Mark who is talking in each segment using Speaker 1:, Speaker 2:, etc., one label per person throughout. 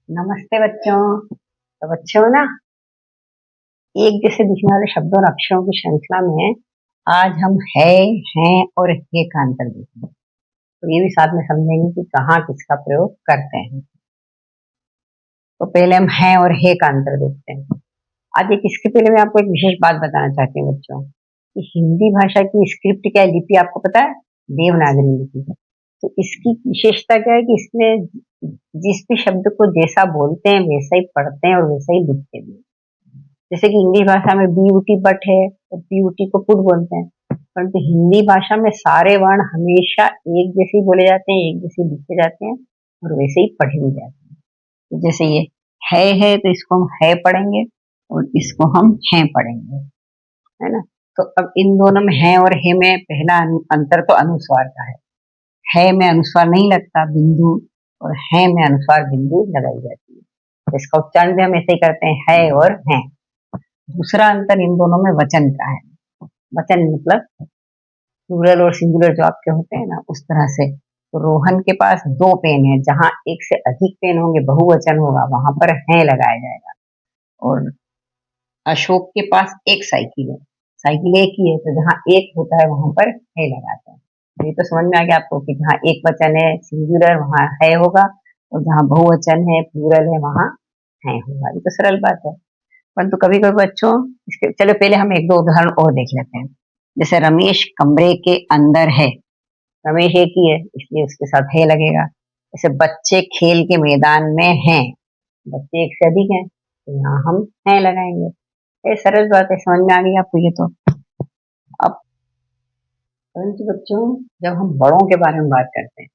Speaker 1: नमस्ते बच्चों। तो बच्चों ना, एक जैसे दिखने वाले शब्दों और अक्षरों की श्रृंखला में आज हम है, हैं और हे का अंतर देखेंगे। तो ये भी साथ में समझेंगे कि कहाँ किसका प्रयोग करते हैं। तो पहले हम हैं और हे का अंतर देखते हैं। आज एक इसके पहले मैं आपको एक विशेष बात बताना चाहती हूँ बच्चों, कि हिंदी भाषा की स्क्रिप्ट क्या है, लिपि आपको पता है? देवनागरी लिपि। तो इसकी विशेषता क्या है कि इसमें जिस भी शब्द को जैसा बोलते हैं वैसा ही पढ़ते हैं और वैसा ही लिखते भी हैं। जैसे कि इंग्लिश भाषा में बीयूटी बट है तो पीयूटी को पुट बोलते हैं, परंतु हिंदी भाषा में सारे वर्ण हमेशा एक जैसे ही बोले जाते हैं, एक जैसे ही लिखे जाते हैं और वैसे ही पढ़े भी जाते हैं। तो जैसे ये है तो इसको हम है पढ़ेंगे और इसको हम हैं पढ़ेंगे, है ना। तो अब इन दोनों में है और हे में पहला अंतर तो अनुस्वार का है में अनुस्वार नहीं लगता बिंदु, और है में अनुस्वार बिंदु लगाई जाती है। तो इसका उच्चारण भी हम ऐसे ही करते हैं, है और हैं। दूसरा अंतर इन दोनों में वचन का है। वचन मतलब प्लूरल और सिंगुलर जो आपके होते हैं ना, उस तरह से। तो रोहन के पास दो पेन है, जहां एक से अधिक पेन होंगे, बहुवचन होगा, वहां पर है लगाया जाएगा। और अशोक के पास एक साइकिल है, साइकिल एक ही है, तो जहां एक होता है वहां पर है लगाते हैं। तो ये तो समझ में आ गया आपको कि जहाँ एक वचन है सिंगुलर वहां है होगा, और जहां बहुवचन है प्लूरल है वहां है होगा। ये तो सरल बात है। परंतु कभी कभी बच्चों, इसके चलो पहले हम एक दो उदाहरण और देख लेते हैं। जैसे रमेश कमरे के अंदर है, रमेश एक ही है इसलिए उसके साथ है लगेगा। जैसे बच्चे खेल के मैदान में हैं, बच्चे एक से अधिक हैं तो यहाँ हम हैं लगाएंगे। ये सरल बात है, समझ में आ गई आपको ये तो। अब परंतु बच्चों, जब हम बड़ों के बारे में बात करते हैं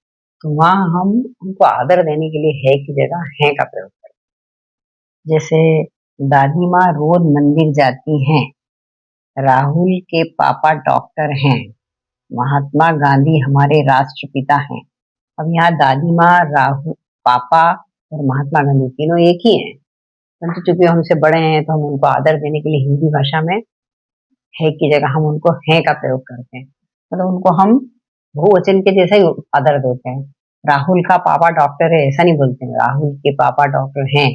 Speaker 1: तो वहां हम उनको आदर देने के लिए है की जगह हैं का प्रयोग करते हैं। जैसे दादी माँ रोज मंदिर जाती हैं, राहुल के पापा डॉक्टर हैं, महात्मा गांधी हमारे राष्ट्रपिता हैं। अब यहाँ दादी माँ, राहुल, पापा और महात्मा गांधी तीनों एक ही हैं, परंतु चूंकि हमसे बड़े हैं तो हम उनको आदर देने के लिए हिंदी भाषा में है की जगह हम उनको हैं का प्रयोग करते हैं। मतलब उनको हम बहुवचन के जैसा ही आदर देते हैं। राहुल का पापा डॉक्टर है ऐसा नहीं बोलते हैं, राहुल के पापा डॉक्टर हैं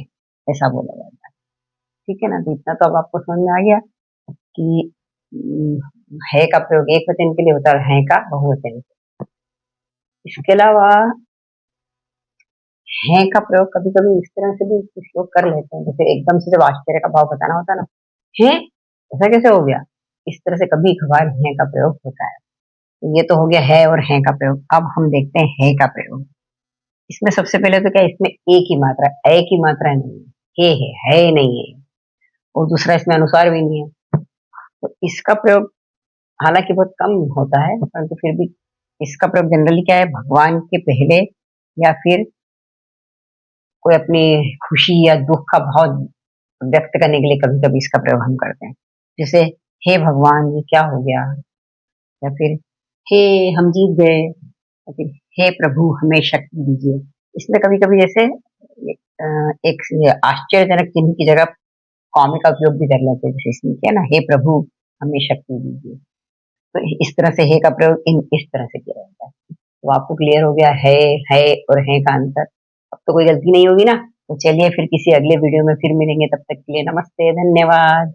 Speaker 1: ऐसा बोला जाता है। ठीक है ना। तो इतना तो अब आपको समझ में आ गया कि है का प्रयोग एक वचन के लिए होता है, है का बहुवचन। इसके अलावा है का प्रयोग कभी कभी इस तरह से भी कुछ लोग कर लेते हैं, जैसे एकदम से जब आश्चर्य का भाव बताना होता है ना, है ऐसा कैसे हो गया, इस तरह से कभी कभार है का प्रयोग होता है। तो ये तो हो गया है और है का प्रयोग। अब हम देखते हैं है का प्रयोग। इसमें सबसे पहले तो क्या, इसमें एक ही मात्रा, ए की मात्रा नहीं है, है नहीं है। और दूसरा इसमें अनुसार भी नहीं है। तो इसका प्रयोग हालांकि बहुत कम होता है, परंतु फिर भी इसका प्रयोग जनरली क्या है, भगवान के पहले या फिर कोई अपनी खुशी या दुख का भाव व्यक्त करने के लिए कभी कभी इसका प्रयोग हम करते हैं। जैसे हे भगवान ये क्या हो गया, या फिर हे हम जीत गए, या फिर हे प्रभु हमें शक्ति दीजिए। इसमें कभी कभी जैसे एक आश्चर्यजनक चिन्ह की जगह कॉमे का उपयोग भी कर लेते हैं, जैसे इसमें क्या ना, हे प्रभु हमें शक्ति दीजिए। तो इस तरह से हे का प्रयोग इस तरह से किया जाता है। तो आपको क्लियर हो गया है और है का अंतर। अब तो कोई गलती नहीं होगी ना। तो चलिए फिर किसी अगले वीडियो में फिर मिलेंगे, तब तक के लिए नमस्ते, धन्यवाद।